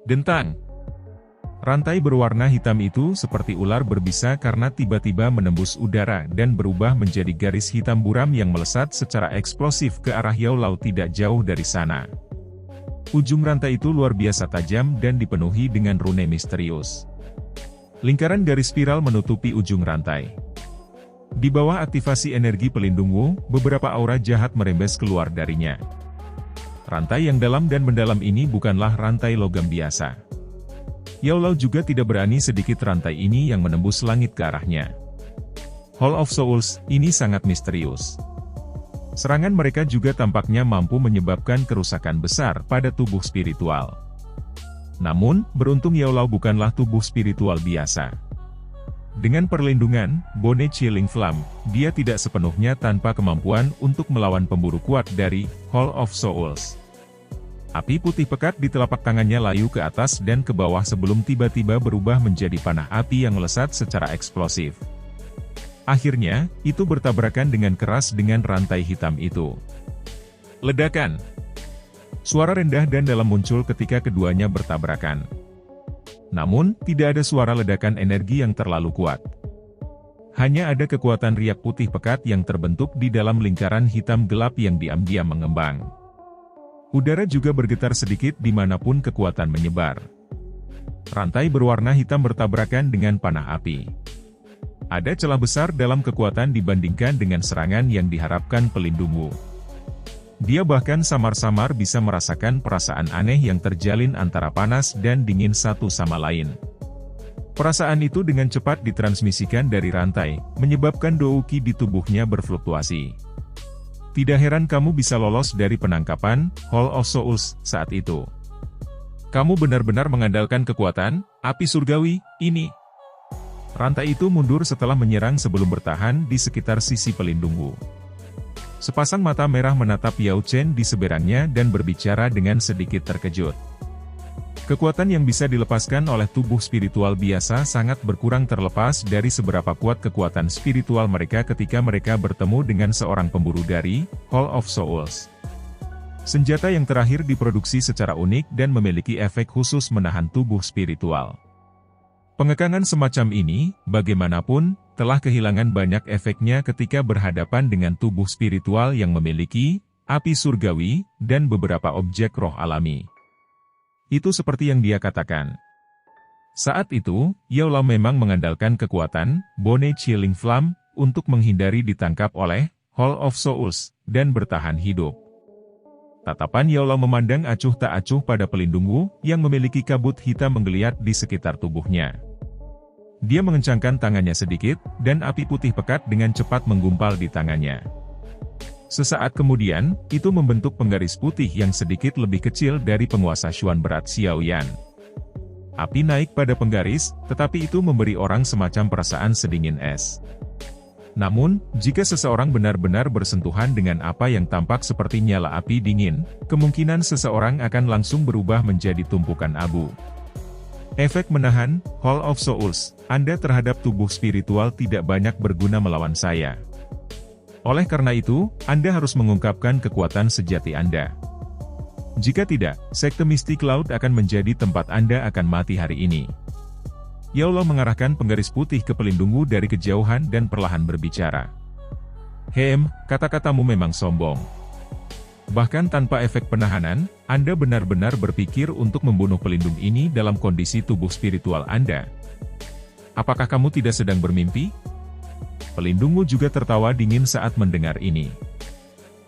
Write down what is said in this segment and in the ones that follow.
Dentang. Rantai berwarna hitam itu seperti ular berbisa karena tiba-tiba menembus udara dan berubah menjadi garis hitam buram yang melesat secara eksplosif ke arah Yao Lao tidak jauh dari sana. Ujung rantai itu luar biasa tajam dan dipenuhi dengan rune misterius. Lingkaran garis spiral menutupi ujung rantai. Di bawah aktivasi energi pelindung Wu, beberapa aura jahat merembes keluar darinya. Rantai yang dalam dan mendalam ini bukanlah rantai logam biasa. Yao Lao juga tidak berani sedikit rantai ini yang menembus langit ke arahnya. Hall of Souls, ini sangat misterius. Serangan mereka juga tampaknya mampu menyebabkan kerusakan besar pada tubuh spiritual. Namun, beruntung Yao Lao bukanlah tubuh spiritual biasa. Dengan perlindungan, Bone Chilling Flame, dia tidak sepenuhnya tanpa kemampuan untuk melawan pemburu kuat dari Hall of Souls. Api putih pekat di telapak tangannya layu ke atas dan ke bawah sebelum tiba-tiba berubah menjadi panah api yang melesat secara eksplosif. Akhirnya, itu bertabrakan dengan keras dengan rantai hitam itu. Ledakan. Suara rendah dan dalam muncul ketika keduanya bertabrakan. Namun, tidak ada suara ledakan energi yang terlalu kuat. Hanya ada kekuatan riak putih pekat yang terbentuk di dalam lingkaran hitam gelap yang diam-diam mengembang. Udara juga bergetar sedikit dimanapun kekuatan menyebar. Rantai berwarna hitam bertabrakan dengan panah api. Ada celah besar dalam kekuatan dibandingkan dengan serangan yang diharapkan pelindung Wu. Dia bahkan samar-samar bisa merasakan perasaan aneh yang terjalin antara panas dan dingin satu sama lain. Perasaan itu dengan cepat ditransmisikan dari rantai, menyebabkan Douki di tubuhnya berfluktuasi. Tidak heran kamu bisa lolos dari penangkapan Hall of Souls saat itu. Kamu benar-benar mengandalkan kekuatan api surgawi ini. Rantai itu mundur setelah menyerang sebelum bertahan di sekitar sisi pelindung Wu. Sepasang mata merah menatap Yao Chen di seberangnya dan berbicara dengan sedikit terkejut. Kekuatan yang bisa dilepaskan oleh tubuh spiritual biasa sangat berkurang terlepas dari seberapa kuat kekuatan spiritual mereka ketika mereka bertemu dengan seorang pemburu dari Hall of Souls. Senjata yang terakhir diproduksi secara unik dan memiliki efek khusus menahan tubuh spiritual. Pengekangan semacam ini, bagaimanapun, telah kehilangan banyak efeknya ketika berhadapan dengan tubuh spiritual yang memiliki api surgawi dan beberapa objek roh alami. Itu seperti yang dia katakan. Saat itu, Yao Lao memang mengandalkan kekuatan Bone Chilling Flame untuk menghindari ditangkap oleh Hall of Souls dan bertahan hidup. Tatapan Yao Lao memandang acuh tak acuh pada pelindung Wu yang memiliki kabut hitam menggeliat di sekitar tubuhnya. Dia mengencangkan tangannya sedikit, dan api putih pekat dengan cepat menggumpal di tangannya. Sesaat kemudian, itu membentuk penggaris putih yang sedikit lebih kecil dari penguasa Xuan berat Xiaoyan. Api naik pada penggaris, tetapi itu memberi orang semacam perasaan sedingin es. Namun, jika seseorang benar-benar bersentuhan dengan apa yang tampak seperti nyala api dingin, kemungkinan seseorang akan langsung berubah menjadi tumpukan abu. Efek menahan Hall of Souls Anda terhadap tubuh spiritual tidak banyak berguna melawan saya. Oleh karena itu, Anda harus mengungkapkan kekuatan sejati Anda. Jika tidak, sekte mistik laut akan menjadi tempat Anda akan mati hari ini. Yao Lao mengarahkan penggaris putih ke pelindung Wu dari kejauhan dan perlahan berbicara. Kata-katamu memang sombong. Bahkan tanpa efek penahanan, Anda benar-benar berpikir untuk membunuh pelindung ini dalam kondisi tubuh spiritual Anda. Apakah kamu tidak sedang bermimpi? Pelindungmu juga tertawa dingin saat mendengar ini.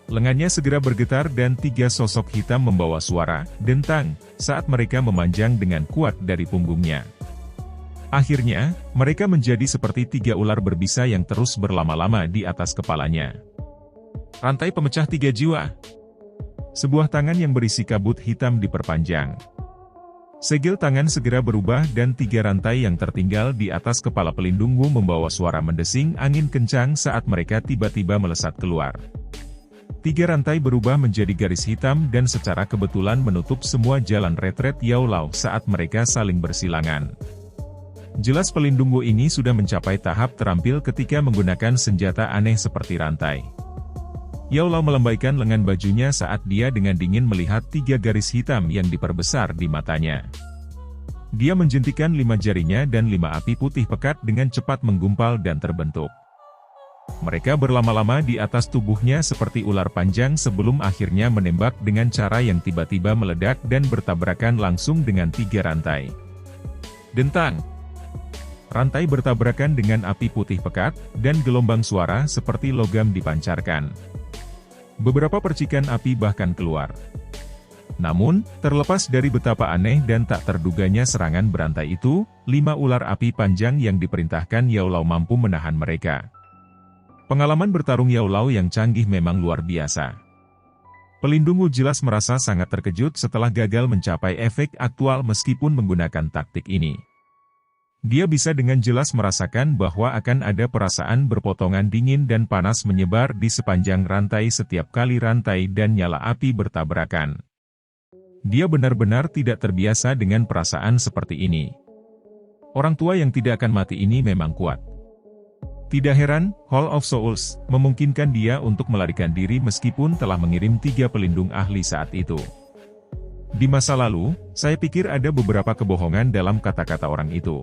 Lengannya segera bergetar dan tiga sosok hitam membawa suara dentang saat mereka memanjang dengan kuat dari punggungnya. Akhirnya, mereka menjadi seperti tiga ular berbisa yang terus berlama-lama di atas kepalanya. Rantai pemecah tiga jiwa. Sebuah tangan yang berisi kabut hitam diperpanjang. Segel tangan segera berubah dan tiga rantai yang tertinggal di atas kepala pelindung Wu membawa suara mendesing angin kencang saat mereka tiba-tiba melesat keluar. Tiga rantai berubah menjadi garis hitam dan secara kebetulan menutup semua jalan retret Yao Lao saat mereka saling bersilangan. Jelas pelindung Wu ini sudah mencapai tahap terampil ketika menggunakan senjata aneh seperti rantai. Yao Lao melambaikan lengan bajunya saat dia dengan dingin melihat tiga garis hitam yang diperbesar di matanya. Dia menjentikan 5 jarinya dan 5 api putih pekat dengan cepat menggumpal dan terbentuk. Mereka berlama-lama di atas tubuhnya seperti ular panjang sebelum akhirnya menembak dengan cara yang tiba-tiba meledak dan bertabrakan langsung dengan 3 rantai. Dentang! Rantai bertabrakan dengan api putih pekat, dan gelombang suara seperti logam dipancarkan. Beberapa percikan api bahkan keluar. Namun, terlepas dari betapa aneh dan tak terduganya serangan berantai itu, 5 ular api panjang yang diperintahkan Yao Lao mampu menahan mereka. Pengalaman bertarung Yao Lao yang canggih memang luar biasa. Pelindung Wu jelas merasa sangat terkejut setelah gagal mencapai efek aktual meskipun menggunakan taktik ini. Dia bisa dengan jelas merasakan bahwa akan ada perasaan berpotongan dingin dan panas menyebar di sepanjang rantai setiap kali rantai dan nyala api bertabrakan. Dia benar-benar tidak terbiasa dengan perasaan seperti ini. Orang tua yang tidak akan mati ini memang kuat. Tidak heran, Hall of Souls memungkinkan dia untuk melarikan diri meskipun telah mengirim 3 pelindung ahli saat itu. Di masa lalu, saya pikir ada beberapa kebohongan dalam kata-kata orang itu.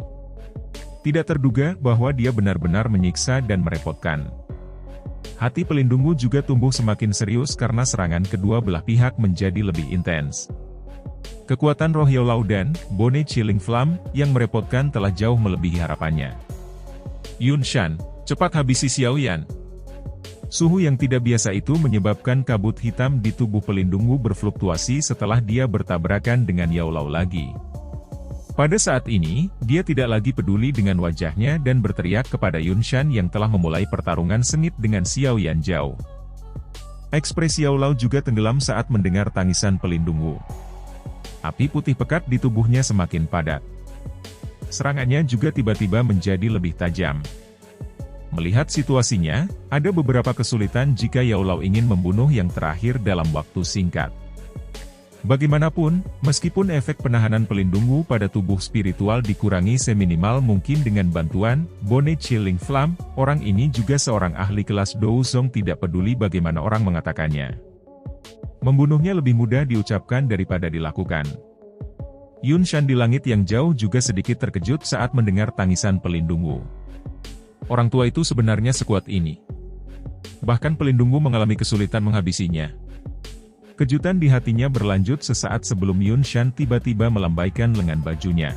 Tidak terduga bahwa dia benar-benar menyiksa dan merepotkan. Hati pelindungmu juga tumbuh semakin serius karena serangan kedua belah pihak menjadi lebih intens. Kekuatan roh Yao Lao dan Bone Chilling Flame yang merepotkan telah jauh melebihi harapannya. Yun Shan, cepat habisi Xiao Yan. Suhu yang tidak biasa itu menyebabkan kabut hitam di tubuh pelindungmu berfluktuasi setelah dia bertabrakan dengan Yao Lao lagi. Pada saat ini, dia tidak lagi peduli dengan wajahnya dan berteriak kepada Yun Shan yang telah memulai pertarungan sengit dengan Xiao Yan Zhao. Ekspresi Yao Lao juga tenggelam saat mendengar tangisan pelindung Wu. Api putih pekat di tubuhnya semakin padat. Serangannya juga tiba-tiba menjadi lebih tajam. Melihat situasinya, ada beberapa kesulitan jika Yao Lao ingin membunuh yang terakhir dalam waktu singkat. Bagaimanapun, meskipun efek penahanan pelindung Wu pada tubuh spiritual dikurangi seminimal mungkin dengan bantuan Bone Chilling Flame, orang ini juga seorang ahli kelas Douzong tidak peduli bagaimana orang mengatakannya. Membunuhnya lebih mudah diucapkan daripada dilakukan. Yun Shan di langit yang jauh juga sedikit terkejut saat mendengar tangisan pelindung Wu. Orang tua itu sebenarnya sekuat ini. Bahkan pelindung Wu mengalami kesulitan menghabisinya. Kejutan di hatinya berlanjut sesaat sebelum Yun Shan tiba-tiba melambaikan lengan bajunya.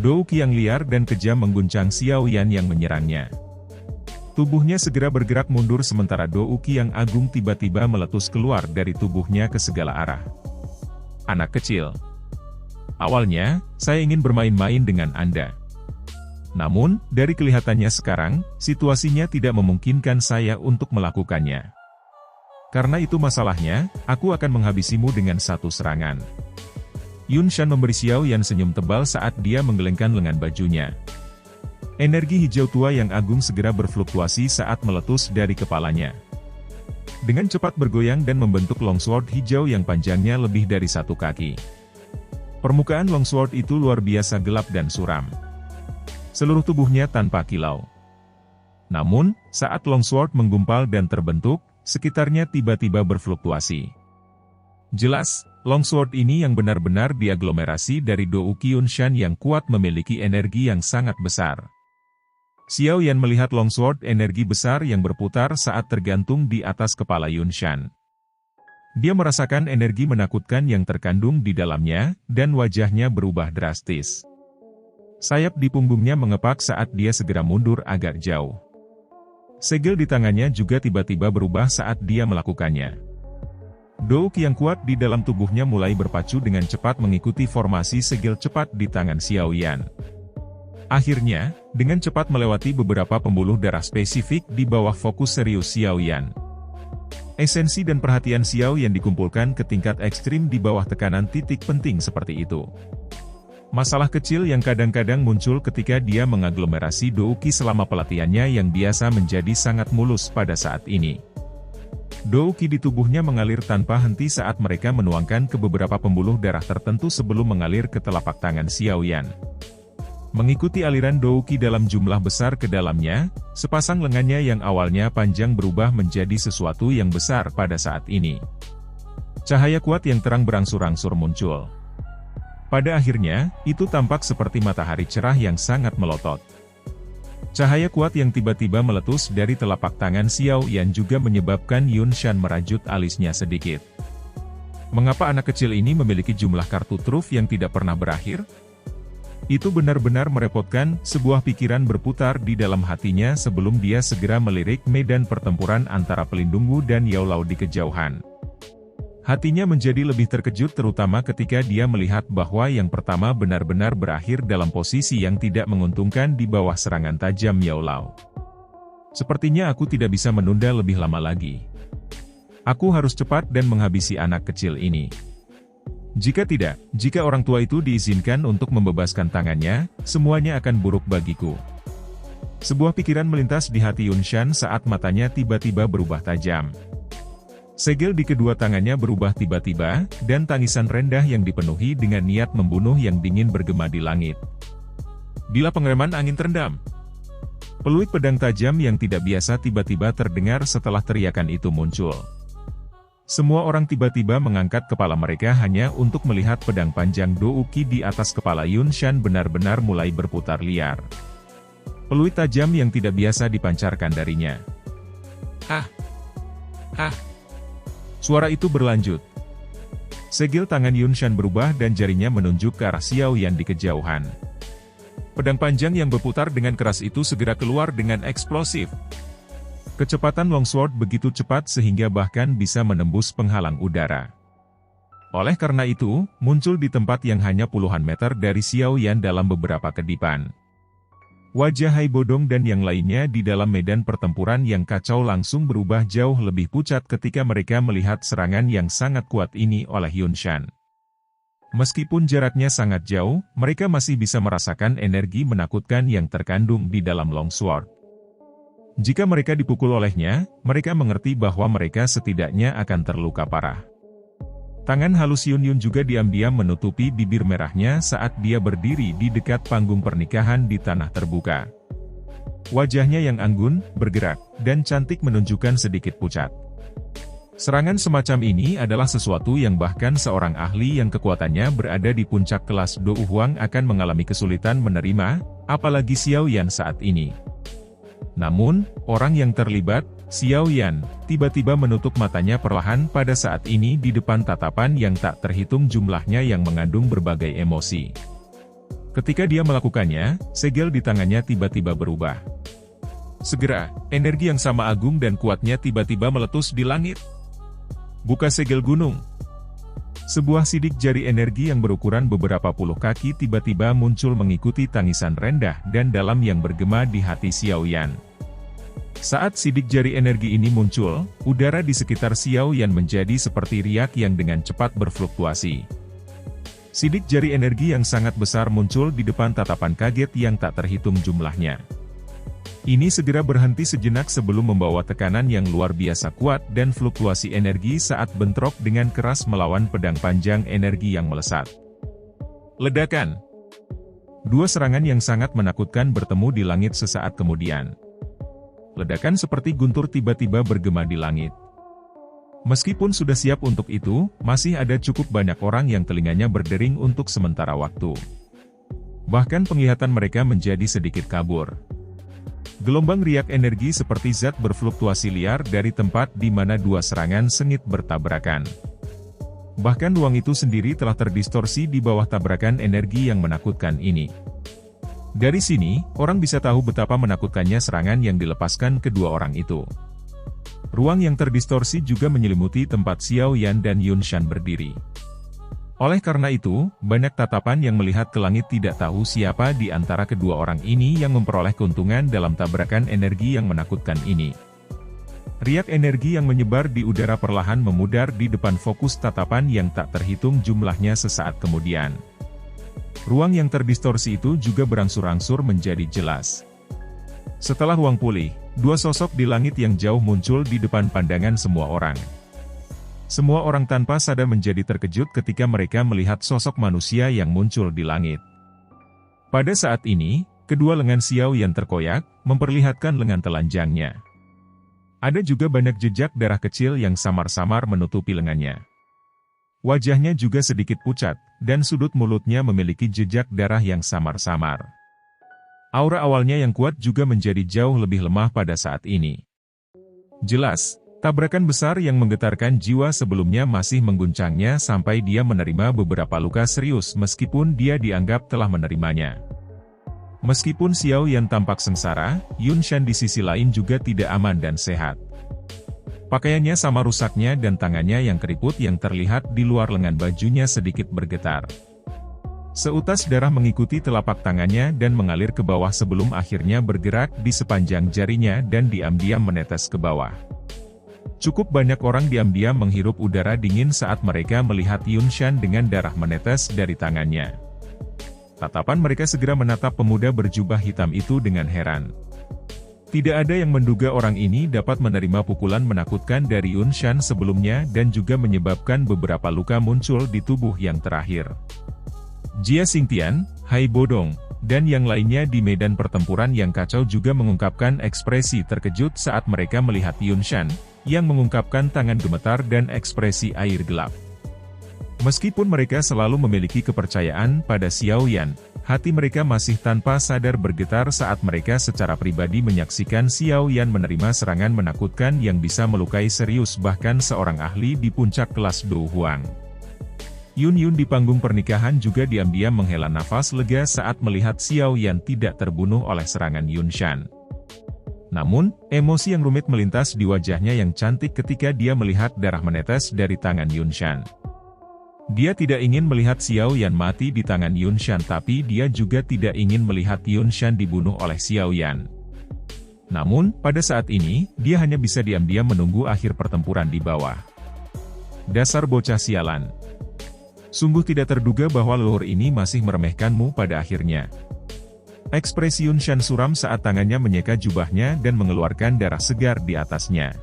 Douki yang liar dan kejam mengguncang Xiao Yan yang menyerangnya. Tubuhnya segera bergerak mundur sementara Douki yang agung tiba-tiba meletus keluar dari tubuhnya ke segala arah. Anak kecil. Awalnya, saya ingin bermain-main dengan Anda. Namun, dari kelihatannya sekarang, situasinya tidak memungkinkan saya untuk melakukannya. Karena itu masalahnya, aku akan menghabisimu dengan satu serangan. Yun Shan memberi Xiao Yan senyum tebal saat dia menggelengkan lengan bajunya. Energi hijau tua yang agung segera berfluktuasi saat meletus dari kepalanya. Dengan cepat bergoyang dan membentuk longsword hijau yang panjangnya lebih dari 1 kaki. Permukaan longsword itu luar biasa gelap dan suram. Seluruh tubuhnya tanpa kilau. Namun, saat longsword menggumpal dan terbentuk, sekitarnya tiba-tiba berfluktuasi. Jelas, longsword ini yang benar-benar diaglomerasi dari Douki Yun Shan yang kuat memiliki energi yang sangat besar. Xiao Yan melihat longsword energi besar yang berputar saat tergantung di atas kepala Yun Shan. Dia merasakan energi menakutkan yang terkandung di dalamnya, dan wajahnya berubah drastis. Sayap di punggungnya mengepak saat dia segera mundur agak jauh. Segel di tangannya juga tiba-tiba berubah saat dia melakukannya. Douki yang kuat di dalam tubuhnya mulai berpacu dengan cepat mengikuti formasi segel cepat di tangan Xiao Yan. Akhirnya, dengan cepat melewati beberapa pembuluh darah spesifik di bawah fokus serius Xiao Yan. Esensi dan perhatian Xiao Yan dikumpulkan ke tingkat ekstrim di bawah tekanan titik penting seperti itu. Masalah kecil yang kadang-kadang muncul ketika dia mengaglomerasi Douki selama pelatihannya yang biasa menjadi sangat mulus pada saat ini. Douki di tubuhnya mengalir tanpa henti saat mereka menuangkan ke beberapa pembuluh darah tertentu sebelum mengalir ke telapak tangan Xiao Yan. Mengikuti aliran Douki dalam jumlah besar ke dalamnya, sepasang lengannya yang awalnya panjang berubah menjadi sesuatu yang besar pada saat ini. Cahaya kuat yang terang berangsur-angsur muncul. Pada akhirnya, itu tampak seperti matahari cerah yang sangat melotot. Cahaya kuat yang tiba-tiba meletus dari telapak tangan Xiao Yan juga menyebabkan Yun Shan merajut alisnya sedikit. Mengapa anak kecil ini memiliki jumlah kartu truf yang tidak pernah berakhir? Itu benar-benar merepotkan, sebuah pikiran berputar di dalam hatinya sebelum dia segera melirik medan pertempuran antara Pelindung Wu dan Yao Lao di kejauhan. Hatinya menjadi lebih terkejut terutama ketika dia melihat bahwa yang pertama benar-benar berakhir dalam posisi yang tidak menguntungkan di bawah serangan tajam Yao Lao. Sepertinya aku tidak bisa menunda lebih lama lagi. Aku harus cepat dan menghabisi anak kecil ini. Jika tidak, jika orang tua itu diizinkan untuk membebaskan tangannya, semuanya akan buruk bagiku. Sebuah pikiran melintas di hati Yun Shan saat matanya tiba-tiba berubah tajam. Segel di kedua tangannya berubah tiba-tiba, dan tangisan rendah yang dipenuhi dengan niat membunuh yang dingin bergema di langit. Bila pengereman angin terendam. Peluit pedang tajam yang tidak biasa tiba-tiba terdengar setelah teriakan itu muncul. Semua orang tiba-tiba mengangkat kepala mereka hanya untuk melihat pedang panjang Do Uki di atas kepala Yun Shan benar-benar mulai berputar liar. Peluit tajam yang tidak biasa dipancarkan darinya. Hah! Hah! Suara itu berlanjut. Segel tangan Yun Shan berubah dan jarinya menunjuk ke arah Xiao Yan di kejauhan. Pedang panjang yang berputar dengan keras itu segera keluar dengan eksplosif. Kecepatan longsword begitu cepat sehingga bahkan bisa menembus penghalang udara. Oleh karena itu, muncul di tempat yang hanya puluhan meter dari Xiao Yan dalam beberapa kedipan. Wajah Hai Bodong dan yang lainnya di dalam medan pertempuran yang kacau langsung berubah jauh lebih pucat ketika mereka melihat serangan yang sangat kuat ini oleh Yun Shan. Meskipun jaraknya sangat jauh, mereka masih bisa merasakan energi menakutkan yang terkandung di dalam longsword. Jika mereka dipukul olehnya, mereka mengerti bahwa mereka setidaknya akan terluka parah. Tangan halus Yun Yun juga diam-diam menutupi bibir merahnya saat dia berdiri di dekat panggung pernikahan di tanah terbuka. Wajahnya yang anggun, bergerak, dan cantik menunjukkan sedikit pucat. Serangan semacam ini adalah sesuatu yang bahkan seorang ahli yang kekuatannya berada di puncak kelas Do Huang akan mengalami kesulitan menerima, apalagi Xiao Yan saat ini. Namun, orang yang terlibat, Xiao Yan, tiba-tiba menutup matanya perlahan pada saat ini di depan tatapan yang tak terhitung jumlahnya yang mengandung berbagai emosi. Ketika dia melakukannya, segel di tangannya tiba-tiba berubah. Segera, energi yang sama agung dan kuatnya tiba-tiba meletus di langit. Buka segel gunung. Sebuah sidik jari energi yang berukuran beberapa puluh kaki tiba-tiba muncul mengikuti tangisan rendah dan dalam yang bergema di hati Xiao Yan. Saat sidik jari energi ini muncul, udara di sekitar Xiao Yan menjadi seperti riak yang dengan cepat berfluktuasi. Sidik jari energi yang sangat besar muncul di depan tatapan kaget yang tak terhitung jumlahnya. Ini segera berhenti sejenak sebelum membawa tekanan yang luar biasa kuat dan fluktuasi energi saat bentrok dengan keras melawan pedang panjang energi yang melesat. Ledakan. Dua serangan yang sangat menakutkan bertemu di langit sesaat kemudian. Ledakan seperti guntur tiba-tiba bergema di langit. Meskipun sudah siap untuk itu, masih ada cukup banyak orang yang telinganya berdering untuk sementara waktu. Bahkan penglihatan mereka menjadi sedikit kabur. Gelombang riak energi seperti zat berfluktuasi liar dari tempat di mana dua serangan sengit bertabrakan. Bahkan ruang itu sendiri telah terdistorsi di bawah tabrakan energi yang menakutkan ini. Dari sini, orang bisa tahu betapa menakutkannya serangan yang dilepaskan kedua orang itu. Ruang yang terdistorsi juga menyelimuti tempat Xiao Yan dan Yun Shan berdiri. Oleh karena itu, banyak tatapan yang melihat ke langit tidak tahu siapa di antara kedua orang ini yang memperoleh keuntungan dalam tabrakan energi yang menakutkan ini. Riak energi yang menyebar di udara perlahan memudar di depan fokus tatapan yang tak terhitung jumlahnya sesaat kemudian. Ruang yang terdistorsi itu juga berangsur-angsur menjadi jelas. Setelah ruang pulih, dua sosok di langit yang jauh muncul di depan pandangan semua orang. Semua orang tanpa sadar menjadi terkejut ketika mereka melihat sosok manusia yang muncul di langit. Pada saat ini, kedua lengan Xiao Yan terkoyak, memperlihatkan lengan telanjangnya. Ada juga banyak jejak darah kecil yang samar-samar menutupi lengannya. Wajahnya juga sedikit pucat, dan sudut mulutnya memiliki jejak darah yang samar-samar. Aura awalnya yang kuat juga menjadi jauh lebih lemah pada saat ini. Jelas, tabrakan besar yang menggetarkan jiwa sebelumnya masih mengguncangnya sampai dia menerima beberapa luka serius meskipun dia dianggap telah menerimanya. Meskipun Xiao Yan tampak sengsara, Yun Shan di sisi lain juga tidak aman dan sehat. Pakaiannya sama rusaknya dan tangannya yang keriput yang terlihat di luar lengan bajunya sedikit bergetar. Seutas darah mengikuti telapak tangannya dan mengalir ke bawah sebelum akhirnya bergerak di sepanjang jarinya dan diam-diam menetes ke bawah. Cukup banyak orang diam-diam menghirup udara dingin saat mereka melihat Yun Shan dengan darah menetes dari tangannya. Tatapan mereka segera menatap pemuda berjubah hitam itu dengan heran. Tidak ada yang menduga orang ini dapat menerima pukulan menakutkan dari Yun Shan sebelumnya dan juga menyebabkan beberapa luka muncul di tubuh yang terakhir. Jia Xingtian, Hai Bodong, dan yang lainnya di medan pertempuran yang kacau juga mengungkapkan ekspresi terkejut saat mereka melihat Yun Shan, yang mengungkapkan tangan gemetar dan ekspresi air gelap. Meskipun mereka selalu memiliki kepercayaan pada Xiao Yan, hati mereka masih tanpa sadar bergetar saat mereka secara pribadi menyaksikan Xiao Yan menerima serangan menakutkan yang bisa melukai serius bahkan seorang ahli di puncak kelas Dou Huang. Yun Yun di panggung pernikahan juga diam-diam menghela nafas lega saat melihat Xiao Yan tidak terbunuh oleh serangan Yun Shan. Namun, emosi yang rumit melintas di wajahnya yang cantik ketika dia melihat darah menetes dari tangan Yun Shan. Dia tidak ingin melihat Xiao Yan mati di tangan Yun Shan tapi dia juga tidak ingin melihat Yun Shan dibunuh oleh Xiao Yan. Namun, pada saat ini, dia hanya bisa diam-diam menunggu akhir pertempuran di bawah. Dasar bocah sialan. Sungguh tidak terduga bahwa leluhur ini masih meremehkanmu pada akhirnya. Ekspresi Yun Shan suram saat tangannya menyeka jubahnya dan mengeluarkan darah segar di atasnya.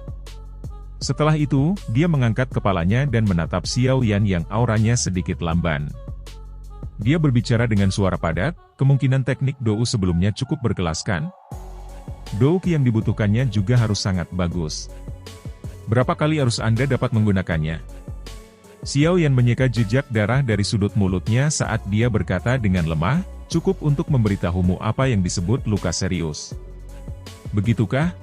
Setelah itu, dia mengangkat kepalanya dan menatap Xiao Yan yang auranya sedikit lamban. Dia berbicara dengan suara padat, kemungkinan teknik Dou sebelumnya cukup berkelaskan. Dou Qi yang dibutuhkannya juga harus sangat bagus. Berapa kali harus Anda dapat menggunakannya? Xiao Yan menyeka jejak darah dari sudut mulutnya saat dia berkata dengan lemah, cukup untuk memberitahumu apa yang disebut luka serius. Begitukah?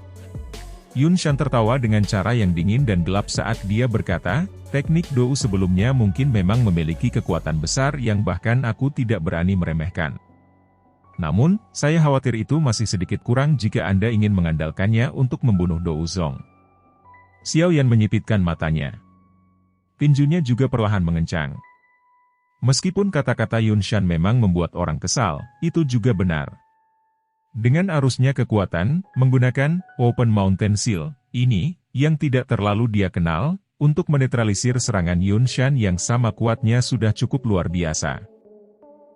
Yun Shan tertawa dengan cara yang dingin dan gelap saat dia berkata, teknik Dou sebelumnya mungkin memang memiliki kekuatan besar yang bahkan aku tidak berani meremehkan. Namun, saya khawatir itu masih sedikit kurang jika Anda ingin mengandalkannya untuk membunuh Dou Zong. Xiao Yan menyipitkan matanya. Tinjunya juga perlahan mengencang. Meskipun kata-kata Yun Shan memang membuat orang kesal, itu juga benar. Dengan arusnya kekuatan, menggunakan Open Mountain Seal, ini, yang tidak terlalu dia kenal, untuk menetralisir serangan Yun Shan yang sama kuatnya sudah cukup luar biasa.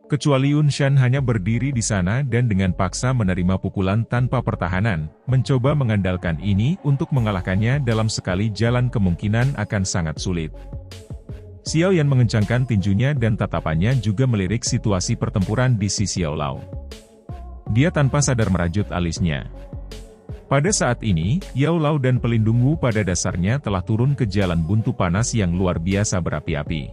Kecuali Yun Shan hanya berdiri di sana dan dengan paksa menerima pukulan tanpa pertahanan, mencoba mengandalkan ini untuk mengalahkannya dalam sekali jalan kemungkinan akan sangat sulit. Xiao Yan mengencangkan tinjunya dan tatapannya juga melirik situasi pertempuran di sisi Xiao Lao. Dia tanpa sadar merajut alisnya. Pada saat ini, Yao Lao dan pelindung Wu pada dasarnya telah turun ke jalan buntu panas yang luar biasa berapi-api.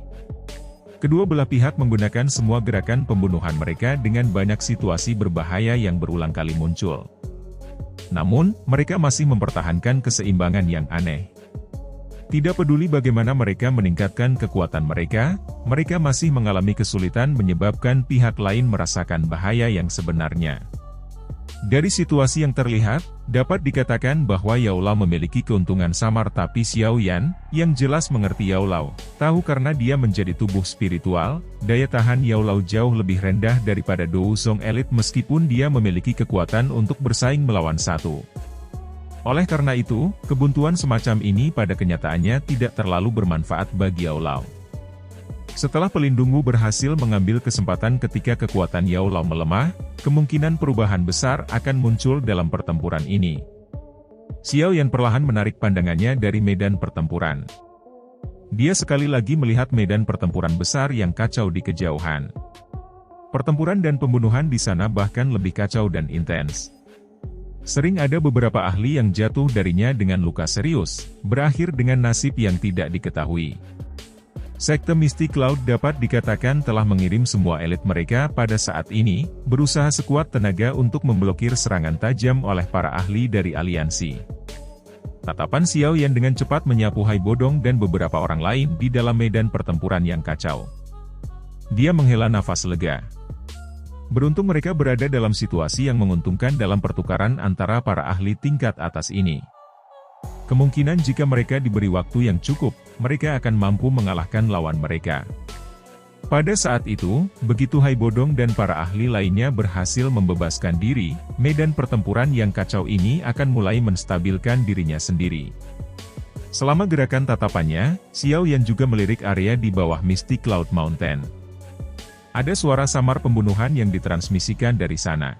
Kedua belah pihak menggunakan semua gerakan pembunuhan mereka dengan banyak situasi berbahaya yang berulang kali muncul. Namun, mereka masih mempertahankan keseimbangan yang aneh. Tidak peduli bagaimana mereka meningkatkan kekuatan mereka masih mengalami kesulitan menyebabkan pihak lain merasakan bahaya yang sebenarnya. Dari situasi yang terlihat, dapat dikatakan bahwa Yao Lao memiliki keuntungan samar tapi Xiao Yan, yang jelas mengerti Yao Lao, tahu karena dia menjadi tubuh spiritual, daya tahan Yao Lao jauh lebih rendah daripada Dou Zong elit meskipun dia memiliki kekuatan untuk bersaing melawan satu. Oleh karena itu, kebuntuan semacam ini pada kenyataannya tidak terlalu bermanfaat bagi Yao Lao. Setelah pelindung Wu berhasil mengambil kesempatan ketika kekuatan Yao Lao melemah, kemungkinan perubahan besar akan muncul dalam pertempuran ini. Xiao Yan perlahan menarik pandangannya dari medan pertempuran. Dia sekali lagi melihat medan pertempuran besar yang kacau di kejauhan. Pertempuran dan pembunuhan di sana bahkan lebih kacau dan intens. Sering ada beberapa ahli yang jatuh darinya dengan luka serius, berakhir dengan nasib yang tidak diketahui. Sekte Mystic Cloud dapat dikatakan telah mengirim semua elit mereka pada saat ini, berusaha sekuat tenaga untuk memblokir serangan tajam oleh para ahli dari aliansi. Tatapan Xiao Yan dengan cepat menyapu Hai Bodong dan beberapa orang lain di dalam medan pertempuran yang kacau. Dia menghela nafas lega. Beruntung mereka berada dalam situasi yang menguntungkan dalam pertukaran antara para ahli tingkat atas ini. Kemungkinan jika mereka diberi waktu yang cukup, mereka akan mampu mengalahkan lawan mereka. Pada saat itu, begitu Hai Bodong dan para ahli lainnya berhasil membebaskan diri, medan pertempuran yang kacau ini akan mulai menstabilkan dirinya sendiri. Selama gerakan tatapannya, Xiao Yan juga melirik area di bawah Mystic Cloud Mountain. Ada suara samar pembunuhan yang ditransmisikan dari sana.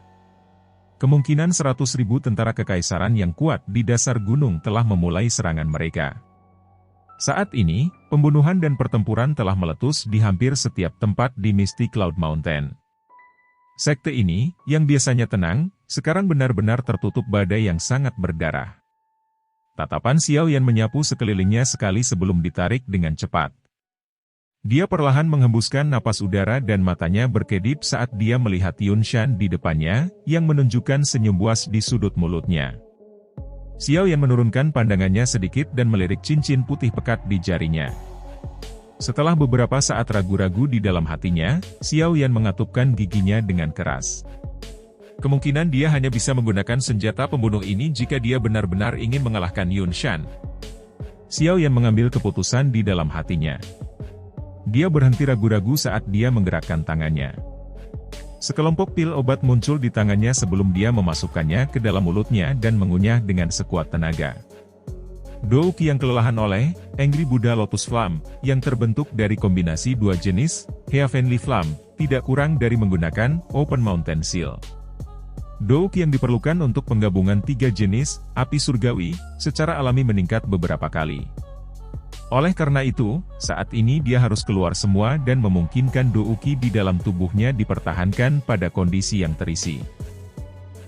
Kemungkinan 100.000 tentara kekaisaran yang kuat di dasar gunung telah memulai serangan mereka. Saat ini, pembunuhan dan pertempuran telah meletus di hampir setiap tempat di Mystic Cloud Mountain. Sekte ini, yang biasanya tenang, sekarang benar-benar tertutup badai yang sangat berdarah. Tatapan Xiao Yan menyapu sekelilingnya sekali sebelum ditarik dengan cepat. Dia perlahan menghembuskan napas udara dan matanya berkedip saat dia melihat Yun Shan di depannya, yang menunjukkan senyum buas di sudut mulutnya. Xiao Yan menurunkan pandangannya sedikit dan melirik cincin putih pekat di jarinya. Setelah beberapa saat ragu-ragu di dalam hatinya, Xiao Yan mengatupkan giginya dengan keras. Kemungkinan dia hanya bisa menggunakan senjata pembunuh ini jika dia benar-benar ingin mengalahkan Yun Shan. Xiao Yan mengambil keputusan di dalam hatinya. Dia berhenti ragu-ragu saat dia menggerakkan tangannya. Sekelompok pil obat muncul di tangannya sebelum dia memasukkannya ke dalam mulutnya dan mengunyah dengan sekuat tenaga. Douki yang kelelahan oleh Angry Buddha Lotus Flame, yang terbentuk dari kombinasi dua jenis, Heavenly Flame, tidak kurang dari menggunakan Open Mountain Seal. Douki yang diperlukan untuk penggabungan tiga jenis, api surgawi, secara alami meningkat beberapa kali. Oleh karena itu, saat ini dia harus keluar semua dan memungkinkan Douki di dalam tubuhnya dipertahankan pada kondisi yang terisi.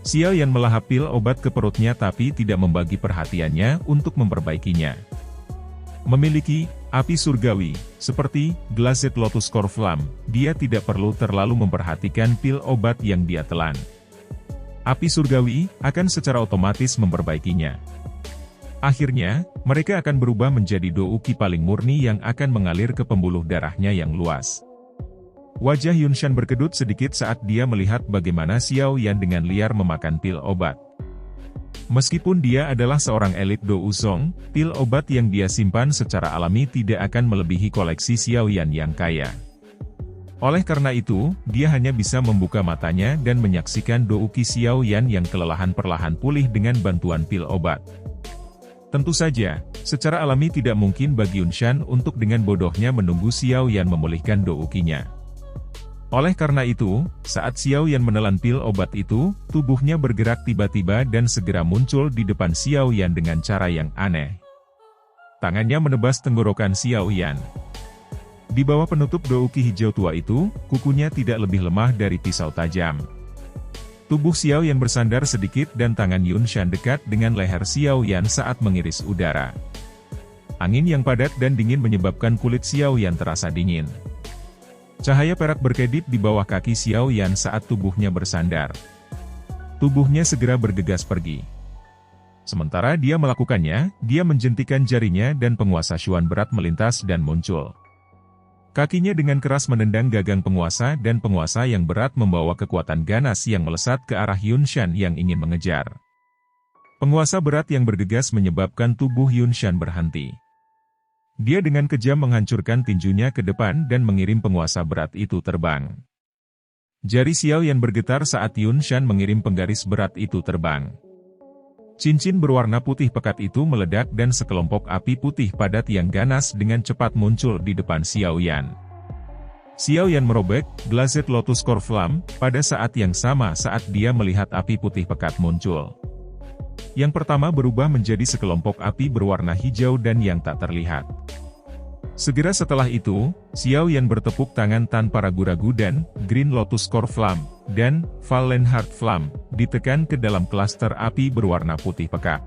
Xiao Yan melahap pil obat ke perutnya tapi tidak membagi perhatiannya untuk memperbaikinya. Memiliki api surgawi, seperti Glazed Lotus Core Flame, dia tidak perlu terlalu memperhatikan pil obat yang dia telan. Api surgawi akan secara otomatis memperbaikinya. Akhirnya, mereka akan berubah menjadi Douki paling murni yang akan mengalir ke pembuluh darahnya yang luas. Wajah Yun Shan berkedut sedikit saat dia melihat bagaimana Xiao Yan dengan liar memakan pil obat. Meskipun dia adalah seorang elit Dou Zong, pil obat yang dia simpan secara alami tidak akan melebihi koleksi Xiao Yan yang kaya. Oleh karena itu, dia hanya bisa membuka matanya dan menyaksikan Douki Xiao Yan yang kelelahan perlahan pulih dengan bantuan pil obat. Tentu saja, secara alami tidak mungkin bagi Yun Shan untuk dengan bodohnya menunggu Xiao Yan memulihkan Doukinya. Oleh karena itu, saat Xiao Yan menelan pil obat itu, tubuhnya bergerak tiba-tiba dan segera muncul di depan Xiao Yan dengan cara yang aneh. Tangannya menebas tenggorokan Xiao Yan. Di bawah penutup Douki hijau tua itu, kukunya tidak lebih lemah dari pisau tajam. Tubuh Xiao Yan bersandar sedikit dan tangan Yun Shan dekat dengan leher Xiao Yan saat mengiris udara. Angin yang padat dan dingin menyebabkan kulit Xiao Yan terasa dingin. Cahaya perak berkedip di bawah kaki Xiao Yan saat tubuhnya bersandar. Tubuhnya segera bergegas pergi. Sementara dia melakukannya, dia menjentikan jarinya dan penguasa Xuan berat melintas dan muncul. Kakinya dengan keras menendang gagang penguasa dan penguasa yang berat membawa kekuatan ganas yang melesat ke arah Yun Shan yang ingin mengejar. Penguasa berat yang bergegas menyebabkan tubuh Yun Shan berhenti. Dia dengan kejam menghancurkan tinjunya ke depan dan mengirim penguasa berat itu terbang. Jari Xiao Yan bergetar saat Yun Shan mengirim penggaris berat itu terbang. Cincin berwarna putih pekat itu meledak dan sekelompok api putih padat yang ganas dengan cepat muncul di depan Xiao Yan. Xiao Yan merobek Glazed Lotus Core Flame pada saat yang sama saat dia melihat api putih pekat muncul. Yang pertama berubah menjadi sekelompok api berwarna hijau dan yang tak terlihat. Segera setelah itu, Xiao Yan bertepuk tangan tanpa ragu-ragu dan Green Lotus Core Flame dan Fallen Heart Flame ditekan ke dalam klaster api berwarna putih pekat.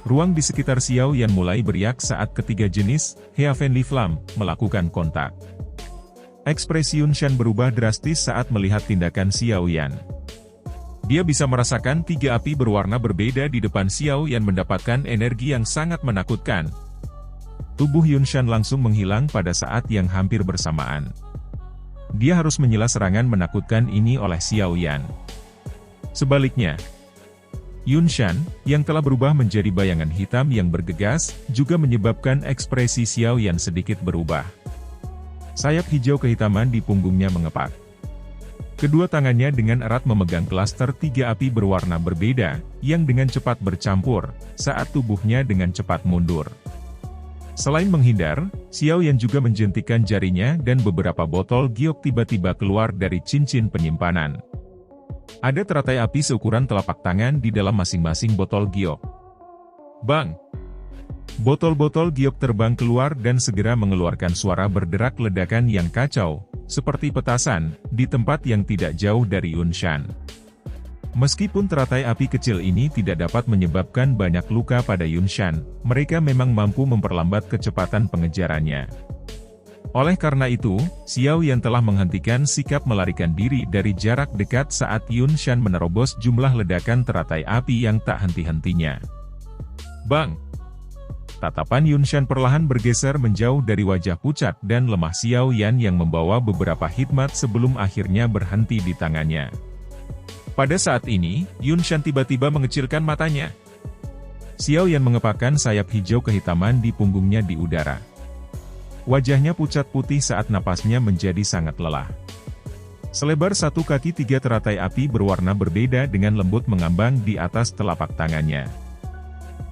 Ruang di sekitar Xiao Yan mulai beriak saat ketiga jenis Heavenly Flame melakukan kontak. Ekspresi Yun Shan berubah drastis saat melihat tindakan Xiao Yan. Dia bisa merasakan tiga api berwarna berbeda di depan Xiao Yan mendapatkan energi yang sangat menakutkan. Tubuh Yun Shan langsung menghilang pada saat yang hampir bersamaan. Dia harus menyela serangan menakutkan ini oleh Xiao Yan. Sebaliknya, Yun Shan, yang telah berubah menjadi bayangan hitam yang bergegas, juga menyebabkan ekspresi Xiao Yan sedikit berubah. Sayap hijau kehitaman di punggungnya mengepak. Kedua tangannya dengan erat memegang klaster tiga api berwarna berbeda, yang dengan cepat bercampur, saat tubuhnya dengan cepat mundur. Selain menghindar, Xiao Yan juga menjentikan jarinya dan beberapa botol giok tiba-tiba keluar dari cincin penyimpanan. Ada teratai api seukuran telapak tangan di dalam masing-masing botol giok. Bang! Botol-botol giok terbang keluar dan segera mengeluarkan suara berderak ledakan yang kacau, seperti petasan, di tempat yang tidak jauh dari Yun Shan. Meskipun teratai api kecil ini tidak dapat menyebabkan banyak luka pada Yun Shan, mereka memang mampu memperlambat kecepatan pengejarannya. Oleh karena itu, Xiao Yan telah menghentikan sikap melarikan diri dari jarak dekat saat Yun Shan menerobos jumlah ledakan teratai api yang tak henti-hentinya. Bang! Tatapan Yun Shan perlahan bergeser menjauh dari wajah pucat dan lemah Xiao Yan yang membawa beberapa hikmat sebelum akhirnya berhenti di tangannya. Pada saat ini, Yun Shan tiba-tiba mengecilkan matanya. Xiao Yan mengepakkan sayap hijau kehitaman di punggungnya di udara. Wajahnya pucat putih saat napasnya menjadi sangat lelah. Selebar 1 kaki 3 teratai api berwarna berbeda dengan lembut mengambang di atas telapak tangannya.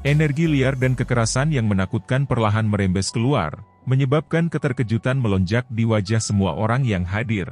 Energi liar dan kekerasan yang menakutkan perlahan merembes keluar, menyebabkan keterkejutan melonjak di wajah semua orang yang hadir.